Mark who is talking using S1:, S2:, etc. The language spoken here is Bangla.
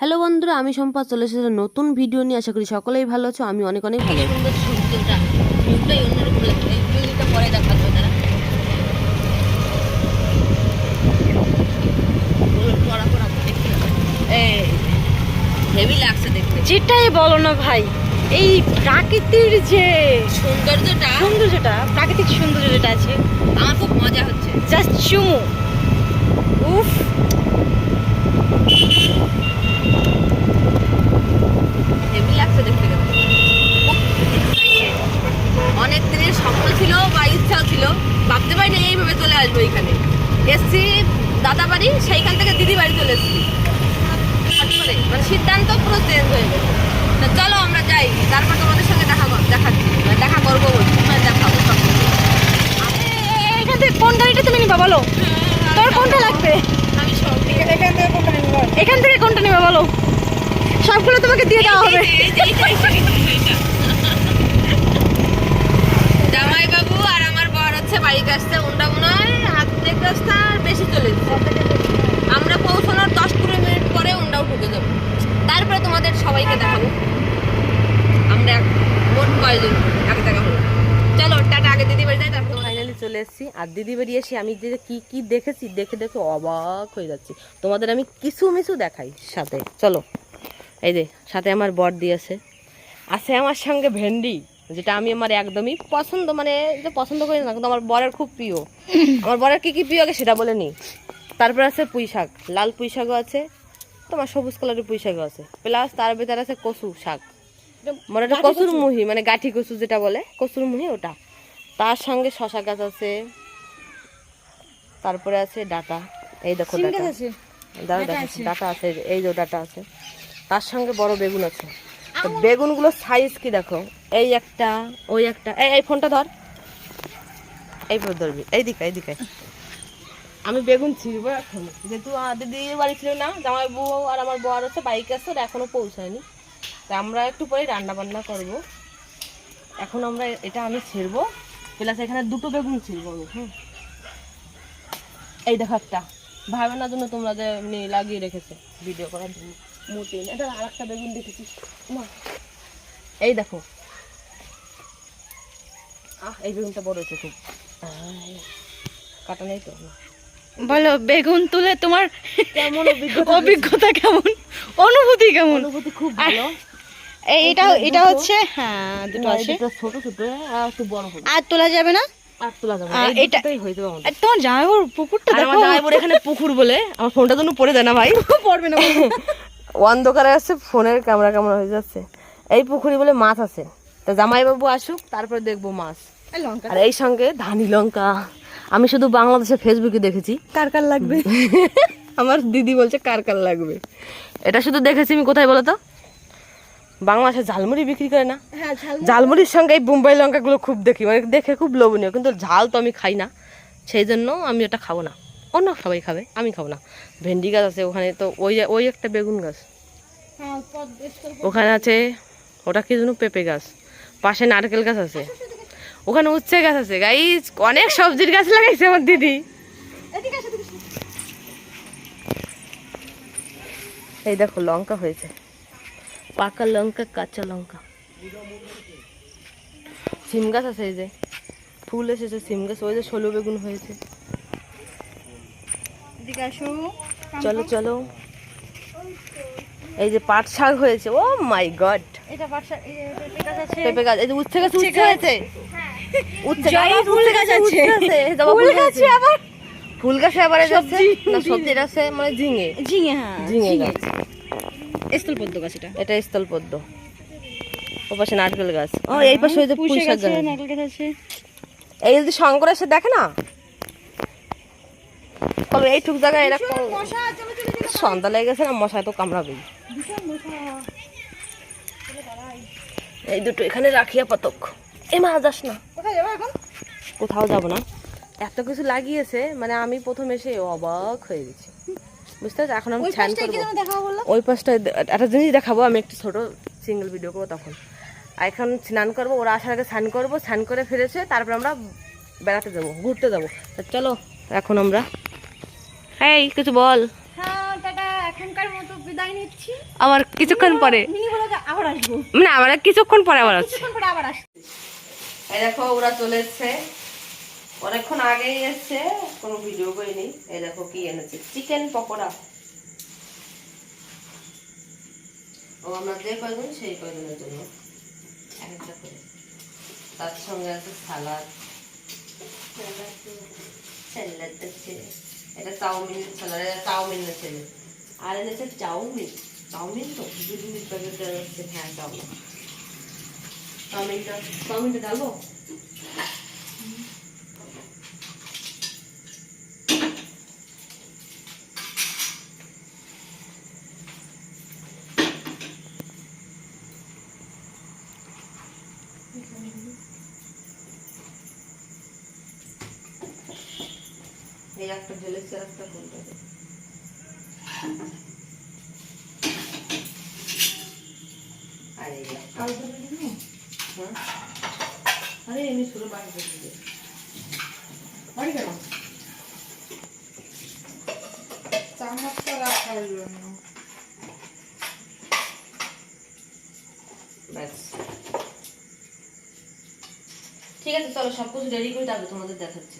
S1: হ্যালো বন্ধুরা, আমি সম্পা চলে এসেছি নতুন ভিডিও নিয়ে। আশা করি সকলেই ভালো আছো। আমি অনেক অনেক ভালো আছি।
S2: সুন্দর সূর্যটা ভিউটাই অন্যরকম লাগছে। এই ভিউটা পরে দেখাচ্ছো তারা পড়া পড়া দেখতে এই হেভি লাগছে দেখতে।
S3: যেটাই বলো না ভাই, এই প্রাকৃতির যে
S2: সৌন্দর্যটা
S3: প্রাকৃতিক সৌন্দর্য যেটা আছে,
S2: আমার খুব মজা হচ্ছে।
S3: জাস্ট চুমু। উফ,
S2: হেভি লাগছে দেখতে গেলে। অনেক দিনের স্বপ্ন ছিল বা ইচ্ছাও ছিল, ভাবতে পারিনি এইভাবে চলে আসবো। এখানে এসছি দাদা বাড়ি, সেইখান থেকে দিদি বাড়ি চলে এসছি। মানে সিদ্ধান্ত পুরো চেঞ্জ হয়ে গেছে। তা চলো আমরা যাই, তারপর তোমাদের সঙ্গে দেখাচ্ছি, মানে দেখা করবো বলছি, মানে দেখাবো সব কিছু।
S3: এখান থেকে কোন গাড়িটা তুমি নিবা বলো? তোর কোনটা লাগবে?
S2: আমি সব
S3: এখান থেকে কোনটা নিবা বলো? সবগুলো তোমাকে দিয়ে দেওয়া হবে।
S2: জামাই বাবু আর আমার বর হচ্ছে বাড়িতে আসতে, ওটা মনে হয় অর্ধেক রাস্তা বেশি চলে যাচ্ছে। আমরা পৌঁছানোর 10-15 মিনিট পরে ওটাও ঢুকে যাবো। তারপরে তোমাদের সবাইকে দেখাবো আমরা মোট কয়জন এক জায়গা হলো। চলো টাটা, আগে দিদি বাড়ি যাই, তারপর
S1: ফাইনালি চলে এসেছি। আর দিদি বাড়ি এসে আমি যে কি কি দেখেছি, দেখে দেখে অবাক হয়ে যাচ্ছি। তোমাদের আমি কিছু মিছু দেখাই সাথে। চলো, এই যে সাথে আমার বর দিয়েছে, আছে আমার সঙ্গে ভেন্ডি, যেটা আমি আমার একদমই পছন্দ, মানে যে পছন্দ করি না, কিন্তু আমার বরের খুব প্রিয়। আমার বরের কি কি প্রিয় আগে সেটা বলে নিই। তারপর আছে পুঁই শাক, লাল পুঁই শাকও আছে, তোমার সবুজ কালারের পুঁই শাকও আছে, প্লাস তার ভিতরে আছে কচু শাক, মানে এটা কচুর মুহি, মানে গাঠি কচু যেটা বলে কচুর মুহি, ওটা। তার সঙ্গে শশা গাছ আছে, তারপরে আছে ডাটা, এই দেখো ডাটা, ডাটা আছে, এই যে ডাটা আছে। তার সঙ্গে বড় বেগুন আছে। তো বেগুনগুলোর সাইজ কি দেখো, এই একটা, ওই একটা। এই ফোনটা ধর, এই ফোন ধরবি, এইদিকে। আমি বেগুন ছিড়বো এখন, যেহেতু দিদি বাড়ি ছিল না, জামাই বউ আর আমার বর আছে, বাইক আছে, ওরা এখনো পৌঁছায়নি। তা আমরা একটু পরে রান্না বান্না করবো। এখন আমরা এটা আমি ছিড়বো, প্লাস এখানে দুটো বেগুন ছিড়বো আমি। এই দেখো একটা, ভাইবানার জন্য তোমরা যে এমনি লাগিয়ে রেখেছে ভিডিও করার জন্য, মোটেই না। এটা আর একটা বেগুন দেখেছি, এই দেখো। এই বেগুনটা বড় হয়েছে খুব, কাটা নেই তো।
S3: বলো, বেগুন তুলে তোমার
S1: কেমন
S3: অভিজ্ঞতা কেমন, অনুভূতি কেমন?
S1: অনুভূতি খুব ভালো।
S3: এটা হচ্ছে, হ্যাঁ দুটো আছে,
S1: ছোট ছোট আর একটু বড় হবে,
S3: আর তোলা যাবে না।
S1: আর তোলা যাবে না, এটাই হয়ে যাবে আমাদের।
S3: তোমার জামাইবাবুর পুকুরটা
S1: আর
S3: দেখো।
S1: আমার জামাইবাবুর এখানে পুকুর বলে, আমার ফোনটা যেন পড়ে যায় না ভাই।
S3: পড়বে না,
S1: অন্ধকারে আছে, ফোনের ক্যামেরা কেমন হয়ে যাচ্ছে। এই পুকুরি বলে মাছ আছে, তা জামাইবাবু আসুক, তারপরে দেখবো মাছ। আর এই সঙ্গে ধানি লঙ্কা, আমি শুধু বাংলাদেশে ফেসবুকে দেখেছি।
S3: কার কার লাগবে?
S1: আমার দিদি বলছে কার কার লাগবে। এটা শুধু দেখেছি আমি কোথায় বলো তো, বাংলাদেশে ঝালমুড়ি বিক্রি করে না, ঝালমুড়ির সঙ্গে এই বোম্বাই লঙ্কাগুলো খুব দেখি, মানে দেখে খুব লোভনীয়, কিন্তু ঝাল তো আমি খাই না, সেই জন্য আমি ওটা খাবো না। অন্য সবাই খাবে, আমি খাবো না। ভেন্ডি গাছ আছে ওখানে, তো ওই একটা বেগুন গাছ ওখানে আছে, ওটা কি যেন পেঁপে গাছ, পাশে নারকেল গাছ আছে, ওখানে উচ্ছে গাছ আছে। গাইস, অনেক সবজির গাছ লাগাইছে আমার দিদি। এই দেখো লঙ্কা হয়েছে, পাকা লঙ্কা, কাঁচা লঙ্কা। সিম গাছ আছে, এই যে ফুল এসেছে সিম গাছ, ওই যে ষোলো বেগুন হয়েছে। চলো চলো, এই যে পাট শাক হয়েছে, ও মাই গড। পেঁপে গাছ, এই যে উচ্ছে গাছ, উচ্ছে হয়েছে, উচ্ছে গাছ আছে, ফুল গাছে আবার যাচ্ছে না, সবজির আছে, মানে ঝিঙে, ঝিঙে গাছ,
S3: স্থলপদ্ম গাছ।
S1: এটা স্থলপদ্ম। ও পাশে নারকেল গাছ, ও এই পাশে ওই যে পুঁই শাক গাছ,
S3: নারকেল গাছ আছে।
S1: এই যদি শঙ্কর এসে দেখে না, এইটুক জায়গায় এরকম সন্ধ্যা লেগে গেছে না, মশায় তো কামড়াবেই। এই দুটো এখানে রাখি আপাতক। এ মা যাস না, কোথাও যাবো না, এত কিছু লাগিয়েছে, মানে আমি প্রথম এসে অবাক হয়ে গেছি, বুঝতে পারছি। এখন আমি স্নান করবো, ওই পাশটায় একটা জিনিস দেখাবো, আমি একটু ছোট সিঙ্গেল ভিডিও করবো তখন। আর এখন স্নান করবো, ওরা আসার আগে স্নান করবো, স্নান করে ফিরেছে, তারপর আমরা বেড়াতে যাবো, ঘুরতে যাবো। চলো এখন আমরা, এই কিছু বল।
S3: টাটা, এখনকার মতো বিদায় নিচ্ছি।
S1: আবার কিছুক্ষণ পরে,
S3: মিনি ব্লগে আবার আসবো,
S1: না আবার কিছুক্ষণ পরে আবার আছে।
S3: কিছুক্ষণ পরে আবার আসবো।
S1: এই দেখো ওরা চলে এসছে, অনেকক্ষণ আগেই এসছে, কোনো ভিডিও করিনি। এই দেখো কি এনেছে, চিকেন পকোড়া। ও আমরা যে কয়জন সেই কয়জনের জন্য এক একটা করে। তার সঙ্গে আছে সালাদ, স্যালাড আছে, এটা চাউমিন সালাদ, এটা চাউমিন আছে, আর এনেছে চাউমিন। চাউমিন তো 2 মিনিট প্যাকেট হচ্ছে। হ্যাঁ চাউমিন, চাউমিনটা ডালবো। এই একটা জ্বলেছে, আর একটা কোনটা আর এই একটা। হ্যাঁ আরে এমনি শুরু বাড়ি করতে বাড়ি কেন
S3: চামচটা রাখার জন্য।
S1: ব্যাস ঠিক আছে, চলো সব কিছু রেডি করে তারপর তোমাদের দেখাচ্ছি।